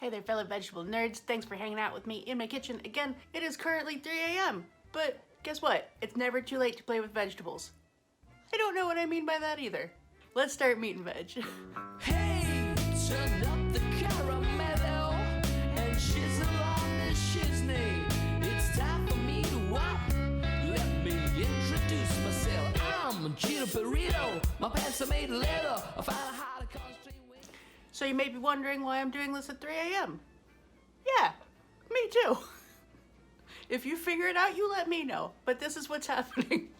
Hey there, fellow vegetable nerds. Thanks for hanging out with me in my kitchen again. It is currently 3 a.m., but guess what? It's never too late to play with vegetables. I don't know what I mean by that either. Let's start meat and veg. Hey, turn up the caramello and shizzle on the shizney. It's time for me to what? Let me introduce myself. I'm Gino Burrito. My pants are made of leather. I find it hard to concentrate. So you may be wondering why I'm doing this at 3 a.m. Yeah, me too. If you figure it out, you let me know. But this is what's happening.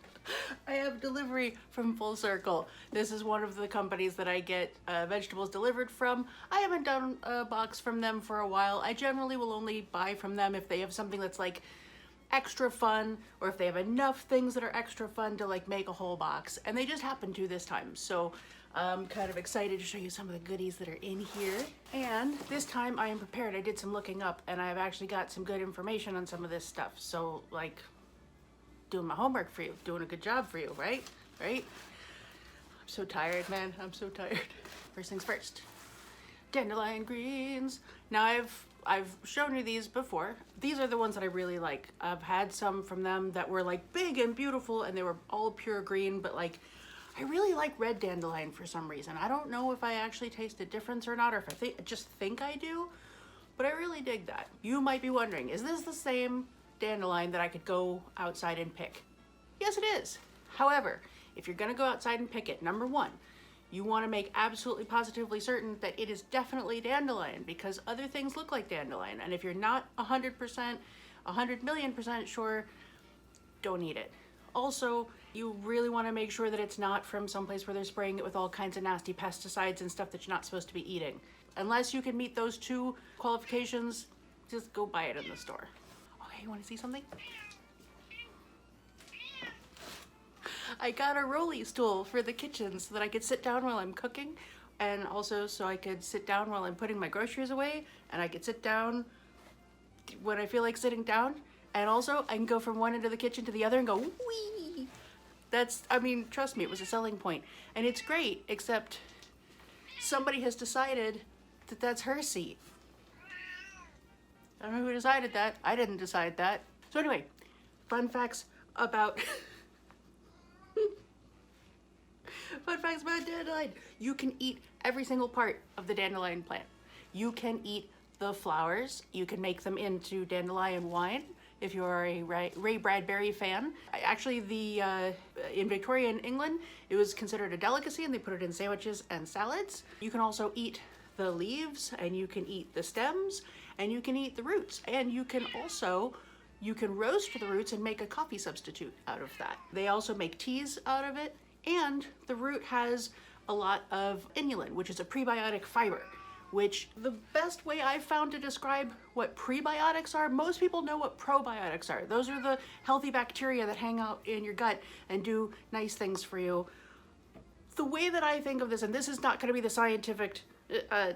I have delivery from Full Circle. This is one of the companies that I get vegetables delivered from. I haven't done a box from them for a while. I generally will only buy from them if they have something that's like extra fun, or if they have enough things that are extra fun to like make a whole box. And they just happened to this time. So I'm kind of excited to show you some of the goodies that are in here. And this time I am prepared. I did some looking up and I've actually got some good information on some of this stuff. So like, doing my homework for you, doing a good job for you, right? Right? I'm so tired, man. I'm so tired. First things first. Dandelion Greens. Now I've shown you these before. These are the ones that I really like. I've had some from them that were like big and beautiful and they were all pure green, but like I really like red dandelion for some reason. I don't know if I actually taste a difference or not, or if I just think I do, but I really dig that. You might be wondering, is this the same dandelion that I could go outside and pick? Yes, it is. However, if you're gonna go outside and pick it, number one, you wanna make absolutely positively certain that it is definitely dandelion, because other things look like dandelion. And if you're not 100%, 100,000,000% sure, don't eat it. Also, you really want to make sure that it's not from someplace where they're spraying it with all kinds of nasty pesticides and stuff that you're not supposed to be eating. Unless you can meet those two qualifications, just go buy it in the store. Okay, you want to see something? I got a rolly stool for the kitchen so that I could sit down while I'm cooking, and also so I could sit down while I'm putting my groceries away, and I could sit down when I feel like sitting down. And also, I can go from one end of the kitchen to the other and go, wee! I mean, trust me, it was a selling point. And it's great, except somebody has decided that that's her seat. I don't know who decided that. I didn't decide that. So anyway, fun facts about... Fun facts about dandelion. You can eat every single part of the dandelion plant. You can eat the flowers. You can make them into dandelion wine. If you're a Ray Bradbury fan. Actually, in Victorian England, it was considered a delicacy and they put it in sandwiches and salads. You can also eat the leaves, and you can eat the stems, and you can eat the roots. And you can roast the roots and make a coffee substitute out of that. They also make teas out of it, and the root has a lot of inulin, which is a prebiotic fiber. Which the best way I've found to describe what prebiotics are, most people know what probiotics are. Those are the healthy bacteria that hang out in your gut and do nice things for you. The way that I think of this, and this is not going to be the scientific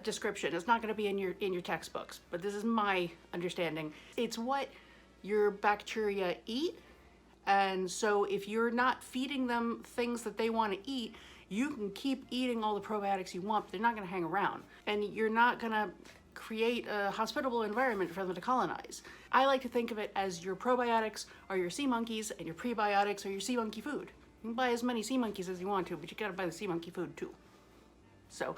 description, it's not going to be in your textbooks, but this is my understanding. It's what your bacteria eat, and so if you're not feeding them things that they want to eat, you can keep eating all the probiotics you want, but they're not going to hang around. And you're not going to create a hospitable environment for them to colonize. I like to think of it as your probiotics are your sea monkeys and your prebiotics are your sea monkey food. You can buy as many sea monkeys as you want to, but you got to buy the sea monkey food too. So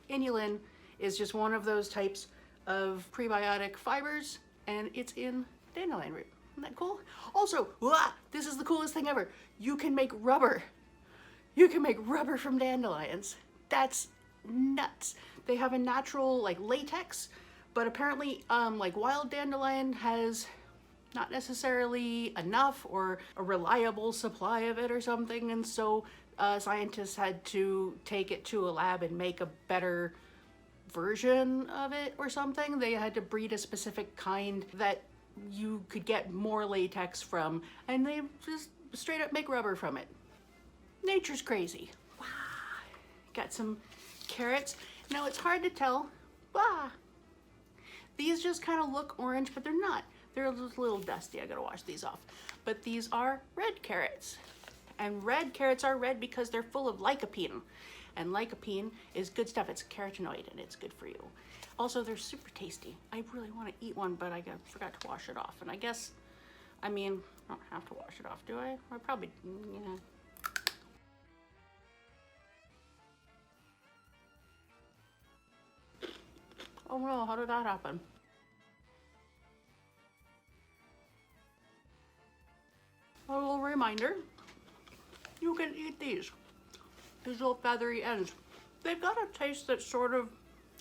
inulin is just one of those types of prebiotic fibers, and it's in dandelion root. Isn't that cool? Also, this is the coolest thing ever. You can make rubber. You can make rubber from dandelions. That's nuts. They have a natural like latex, but apparently like wild dandelion has not necessarily enough or a reliable supply of it or something, and so scientists had to take it to a lab and make a better version of it or something. They had to breed a specific kind that you could get more latex from, and they just straight up make rubber from it. Nature's crazy. Wow. Got some carrots. Now it's hard to tell. Wow. These just kind of look orange, but they're not. They're just a little dusty. I gotta wash these off. But these are red carrots. And red carrots are red because they're full of lycopene. and lycopene is good stuff. It's a carotenoid and it's good for you. Also, they're super tasty. I really want to eat one, but I forgot to wash it off. And I guess, I mean, I don't have to wash it off, do I? I probably, yeah. Oh no, how did that happen? A little reminder, you can eat these little feathery ends. They've got a taste that's sort of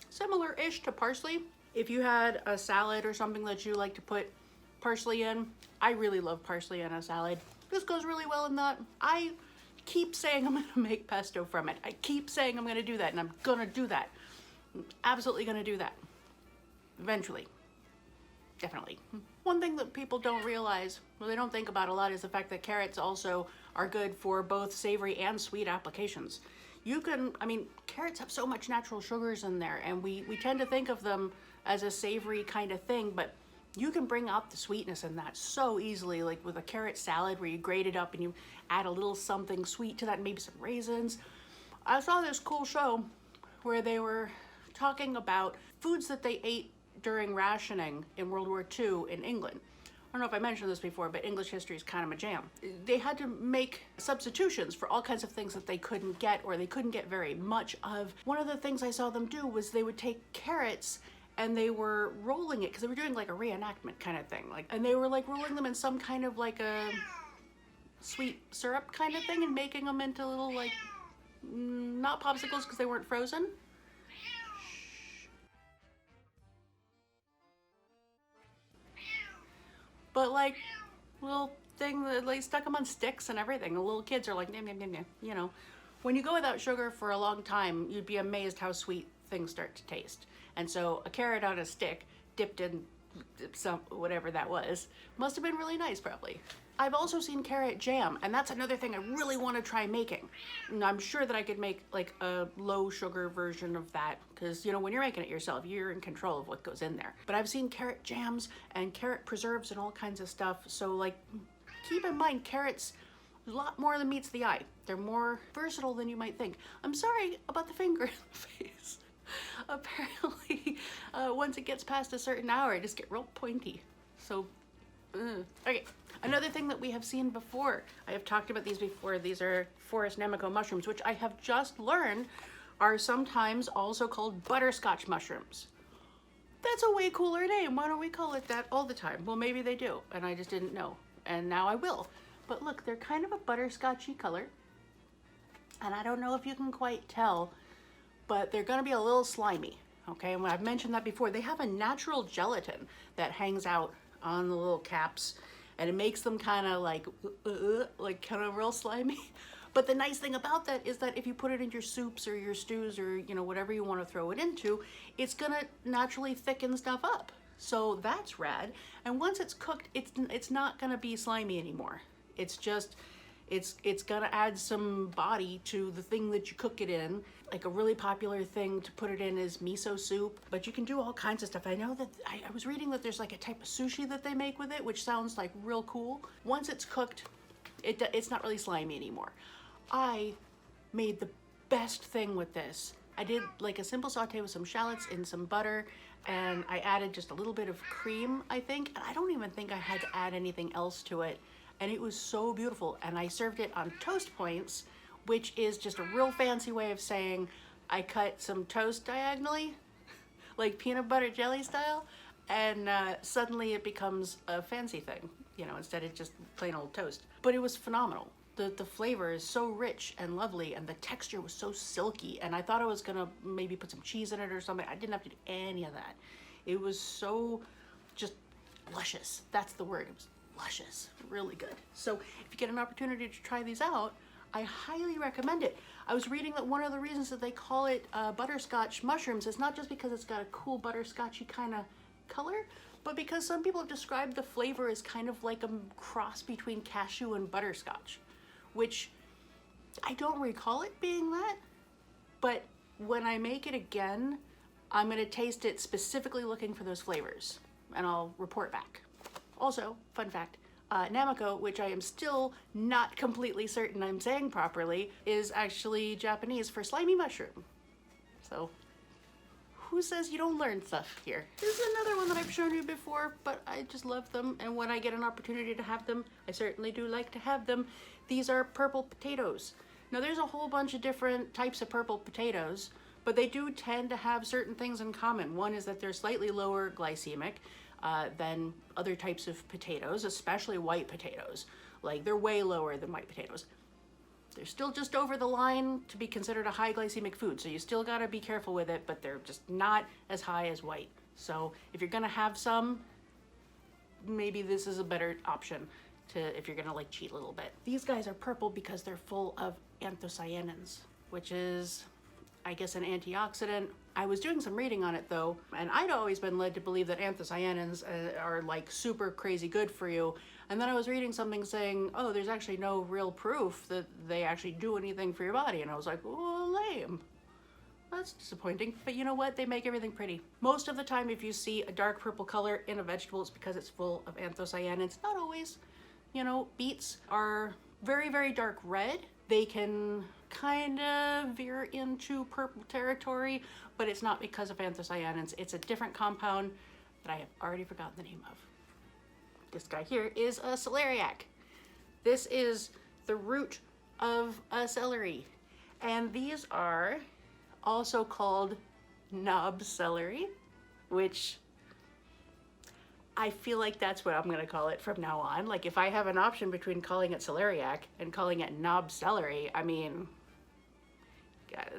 similar-ish to parsley. If you had a salad or something that you like to put parsley in, I really love parsley in a salad. This goes really well in that. I keep saying I'm gonna make pesto from it. I keep saying I'm gonna do that, and I'm gonna do that. I'm absolutely gonna do that. Eventually. Definitely. One thing that people don't realize, well, they don't think about a lot, is the fact that carrots also are good for both savory and sweet applications. You can, I mean, carrots have so much natural sugars in there, and we tend to think of them as a savory kind of thing, but you can bring out the sweetness in that so easily, like with a carrot salad where you grate it up and you add a little something sweet to that, maybe some raisins. I saw this cool show where they were talking about foods that they ate during rationing in World War II in England. I don't know if I mentioned this before, but English history is kind of my jam. They had to make substitutions for all kinds of things that they couldn't get, or they couldn't get very much of. One of the things I saw them do was they would take carrots and they were rolling it, because they were doing like a reenactment kind of thing, and they were like rolling them in some kind of like a sweet syrup kind of thing and making them into little like, not popsicles because they weren't frozen. But like little thing that they stuck them on sticks and everything. The little kids are like, nom, nom, nom, nom. You know, when you go without sugar for a long time, you'd be amazed how sweet things start to taste. And so a carrot on a stick dipped in some, whatever that was, must have been really nice probably. I've also seen carrot jam, and that's another thing I really want to try making. And I'm sure that I could make like a low sugar version of that, because you know, when you're making it yourself, you're in control of what goes in there. But I've seen carrot jams and carrot preserves and all kinds of stuff. So like, keep in mind, carrots, a lot more than meets the eye. They're more versatile than you might think. I'm sorry about the finger in the face. Apparently, once it gets past a certain hour, I just get real pointy. So, okay. Another thing that we have seen before, I have talked about these before, these are forest Nemeko mushrooms, which I have just learned are sometimes also called butterscotch mushrooms. That's a way cooler name. Why don't we call it that all the time? Well, maybe they do, and I just didn't know, and now I will. But look, they're kind of a butterscotchy color, and I don't know if you can quite tell, but they're gonna be a little slimy, okay? And I've mentioned that before. They have a natural gelatin that hangs out on the little caps, and it makes them kind of like kind of real slimy. But the nice thing about that is that if you put it in your soups or your stews or, you know, whatever you want to throw it into, it's gonna naturally thicken stuff up. So that's rad. And once it's cooked, it's not gonna be slimy anymore. It's just, it's gonna add some body to the thing that you cook it in. Like a really popular thing to put it in is miso soup, but you can do all kinds of stuff. I know that I was reading that there's like a type of sushi that they make with it, which sounds like real cool. Once it's cooked, it's not really slimy anymore. I made the best thing with this. I did like a simple saute with some shallots in some butter, and I added just a little bit of cream, I think, and I don't even think I had to add anything else to it. And it was so beautiful, and I served it on toast points, which is just a real fancy way of saying I cut some toast diagonally, like peanut butter jelly style, and suddenly it becomes a fancy thing, you know, instead of just plain old toast. But it was phenomenal. The flavor is so rich and lovely, and the texture was so silky, and I thought I was gonna maybe put some cheese in it or something. I didn't have to do any of that. It was so just luscious. That's the word. It was luscious, really good. So if you get an opportunity to try these out, I highly recommend it. I was reading that one of the reasons that they call it butterscotch mushrooms is not just because it's got a cool butterscotchy kind of color, but because some people have described the flavor as kind of like a cross between cashew and butterscotch, which I don't recall it being that, but when I make it again, I'm gonna taste it specifically looking for those flavors, and I'll report back. Also, fun fact, Namako, which I am still not completely certain I'm saying properly, is actually Japanese for slimy mushroom. So, who says you don't learn stuff here? This is another one that I've shown you before, but I just love them, and when I get an opportunity to have them, I certainly do like to have them. These are purple potatoes. Now there's a whole bunch of different types of purple potatoes, but they do tend to have certain things in common. One is that they're slightly lower glycemic than other types of potatoes, especially white potatoes. Like, they're way lower than white potatoes. They're still just over the line to be considered a high glycemic food, so you still gotta be careful with it, but they're just not as high as white. So if you're gonna have some, maybe this is a better option if you're gonna like cheat a little bit. These guys are purple because they're full of anthocyanins, which is, I guess, an antioxidant. I was doing some reading on it though, and I'd always been led to believe that anthocyanins are like super crazy good for you. And then I was reading something saying, oh, there's actually no real proof that they actually do anything for your body. And I was like, oh, lame. That's disappointing. But you know what? They make everything pretty. Most of the time, if you see a dark purple color in a vegetable, it's because it's full of anthocyanins. Not always. You know, beets are very, very dark red. They can kind of veer into purple territory, but it's not because of anthocyanins. It's a different compound that I have already forgotten the name of. This guy here is a celeriac. This is the root of a celery. And these are also called knob celery, which I feel like that's what I'm gonna call it from now on. Like, if I have an option between calling it celeriac and calling it knob celery, I mean,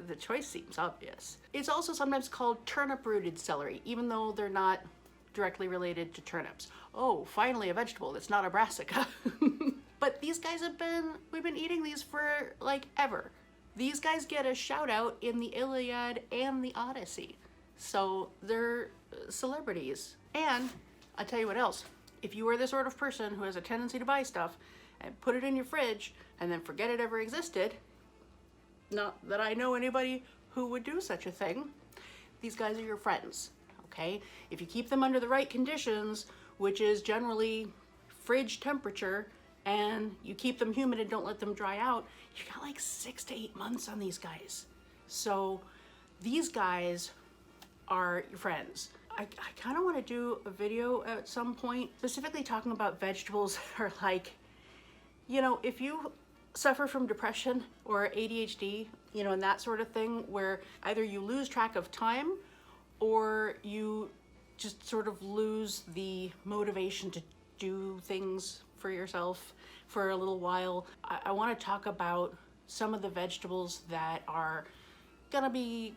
the choice seems obvious. It's also sometimes called turnip-rooted celery, even though they're not directly related to turnips. Oh, finally a vegetable that's not a brassica. But these guys we've been eating these for like ever. These guys get a shout out in the Iliad and the Odyssey. So they're celebrities. And I'll tell you what else. If you are the sort of person who has a tendency to buy stuff and put it in your fridge and then forget it ever existed, not that I know anybody who would do such a thing, these guys are your friends. Okay, if you keep them under the right conditions, which is generally fridge temperature, and you keep them humid and don't let them dry out, you got like 6 to 8 months on these guys. So these guys are your friends. I kind of want to do a video at some point specifically talking about vegetables that are like, you know, if you suffer from depression or ADHD, you know, and that sort of thing, where either you lose track of time or you just sort of lose the motivation to do things for yourself for a little while. I want to talk about some of the vegetables that are gonna be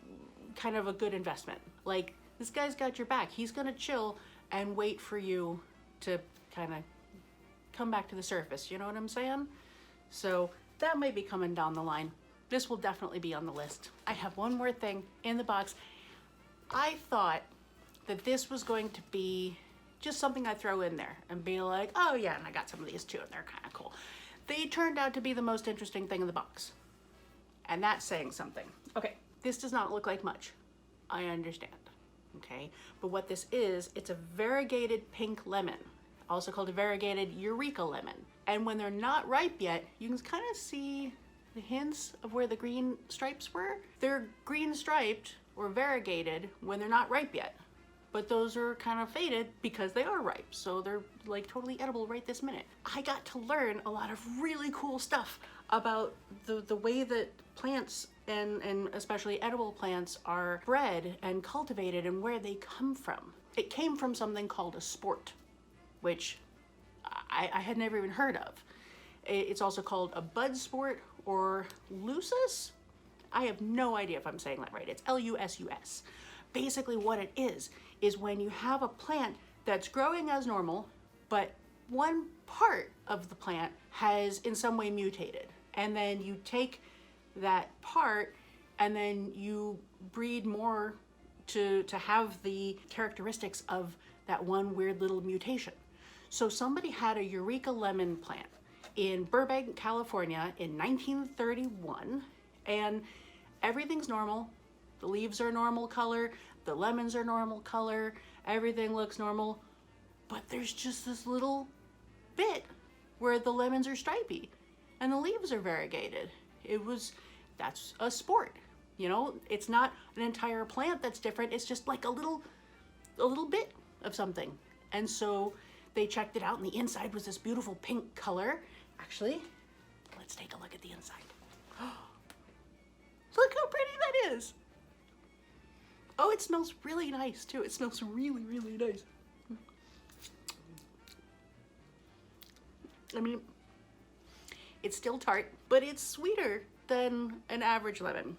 kind of a good investment. Like, this guy's got your back. He's gonna chill and wait for you to kind of come back to the surface. You know what I'm saying? So that might be coming down the line. This will definitely be on the list. I have one more thing in the box. I thought that this was going to be just something I throw in there and be like, oh yeah, and I got some of these too, and they're kind of cool. They turned out to be the most interesting thing in the box. And that's saying something. Okay, this does not look like much. I understand, okay? But what this is, it's a variegated pink lemon, also called a variegated Eureka Lemon. And when they're not ripe yet, you can kind of see the hints of where the green stripes were. They're green striped or variegated when they're not ripe yet, but those are kind of faded because they are ripe, so they're like totally edible right this minute. I got to learn a lot of really cool stuff about the way that plants and especially edible plants are bred and cultivated and where they come from. It came from something called a sport, which I had never even heard of. It's also called a bud sport or lusus. I have no idea if I'm saying that right. It's L-U-S-U-S. Basically what it is when you have a plant that's growing as normal, but one part of the plant has in some way mutated. And then you take that part and then you breed more to have the characteristics of that one weird little mutation. So somebody had a Eureka Lemon plant in Burbank, California in 1931, and everything's normal. The leaves are normal color, the lemons are normal color, everything looks normal, but there's just this little bit where the lemons are stripy and the leaves are variegated. That's a sport. You know, it's not an entire plant that's different. It's just like a little bit of something. And so they checked it out, and the inside was this beautiful pink color. Actually, let's take a look at the inside. Look how pretty that is. Oh, it smells really nice too. It smells really, really nice. I mean, it's still tart, but it's sweeter than an average lemon.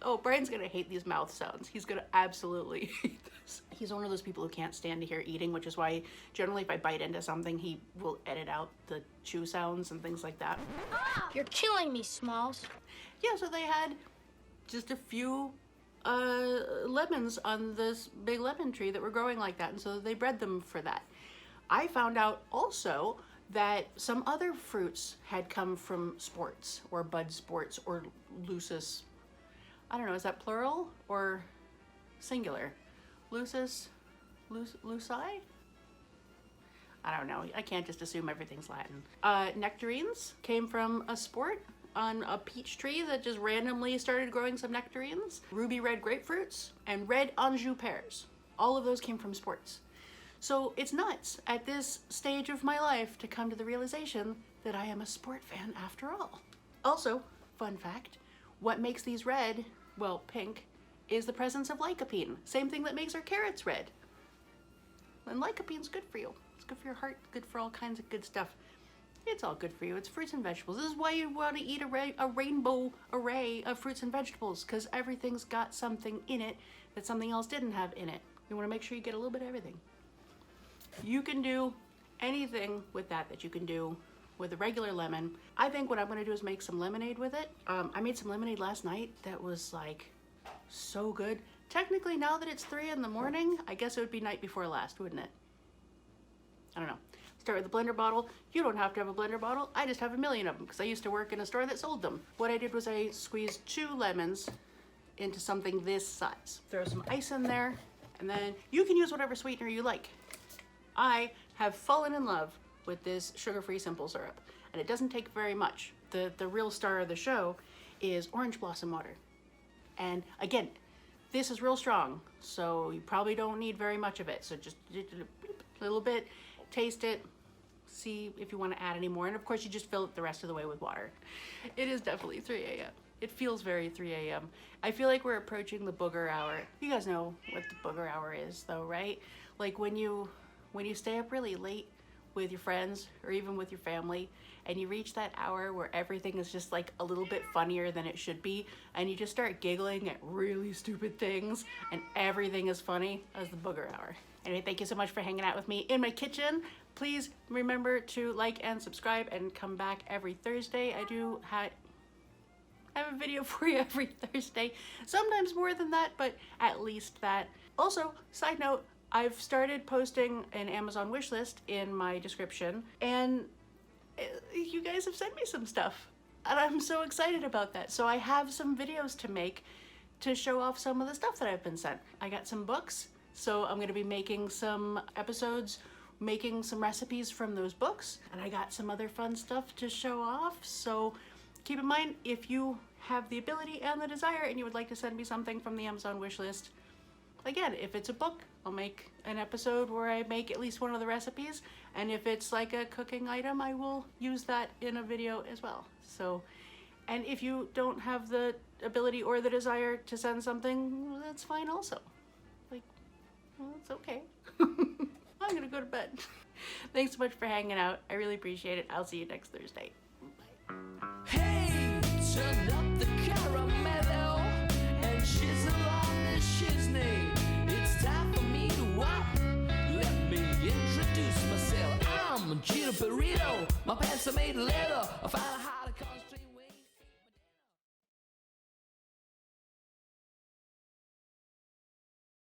Oh, Brian's gonna hate these mouth sounds. He's gonna absolutely hate this. He's one of those people who can't stand to hear eating, which is why generally if I bite into something, he will edit out the chew sounds and things like that. You're killing me, Smalls. Yeah, so they had just a few lemons on this big lemon tree that were growing like that, and so they bred them for that. I found out also that some other fruits had come from sports or bud sports or lucis. I don't know, is that plural or singular? Lucis? Luci? I don't know. I can't just assume everything's Latin. Nectarines came from a sport on a peach tree that just randomly started growing some nectarines. Ruby red grapefruits and red Anjou pears. All of those came from sports. So it's nuts at this stage of my life to come to the realization that I am a sport fan after all. Also, fun fact, what makes these red, well, pink, is the presence of lycopene. Same thing that makes our carrots red. And lycopene's good for you. It's good for your heart, good for all kinds of good stuff. It's all good for you. It's fruits and vegetables. This is why you want to eat a rainbow array of fruits and vegetables, because everything's got something in it that something else didn't have in it. You want to make sure you get a little bit of everything. You can do anything with that you can do with a regular lemon. I think what I'm going to do is make some lemonade with it. I made some lemonade last night that was like so good. Technically, now that it's 3 in the morning, I guess it would be night before last, wouldn't it? I don't know. Start with a blender bottle. You don't have to have a blender bottle. I just have a million of them because I used to work in a store that sold them. What I did was I squeezed 2 lemons into something this size. Throw some ice in there, and then you can use whatever sweetener you like. I have fallen in love with this sugar-free simple syrup, and it doesn't take very much. The real star of the show is orange blossom water. And again, this is real strong, so you probably don't need very much of it. So just a little bit, taste it, see if you want to add any more. And of course, you just fill it the rest of the way with water. It is definitely 3 a.m. It feels very 3 a.m. I feel like we're approaching the booger hour. You guys know what the booger hour is though, right? Like when you stay up really late with your friends or even with your family and you reach that hour where everything is just like a little bit funnier than it should be and you just start giggling at really stupid things and everything is funny, as the booger hour. Anyway, thank you so much for hanging out with me in my kitchen. Please remember to like and subscribe and come back every Thursday. I do have a video for you every Thursday. Sometimes more than that, but at least that. Also, side note, I've started posting an Amazon wish list in my description, and you guys have sent me some stuff, and I'm so excited about that. So I have some videos to make to show off some of the stuff that I've been sent. I got some books, so I'm gonna be making some episodes, making some recipes from those books, and I got some other fun stuff to show off. So keep in mind, if you have the ability and the desire and you would like to send me something from the Amazon wish list, again, if it's a book, I'll make an episode where I make at least one of the recipes. And if it's like a cooking item, I will use that in a video as well. So, and if you don't have the ability or the desire to send something, well, that's fine also. Like, well, it's okay. I'm gonna go to bed. Thanks so much for hanging out. I really appreciate it. I'll see you next Thursday. Bye. Hey, turn up the caramello and shizzle on the shizney. It's time for me to what? Let me introduce myself. I'm Gino Burrito. My pants are made of leather. I find it hard to concentrate.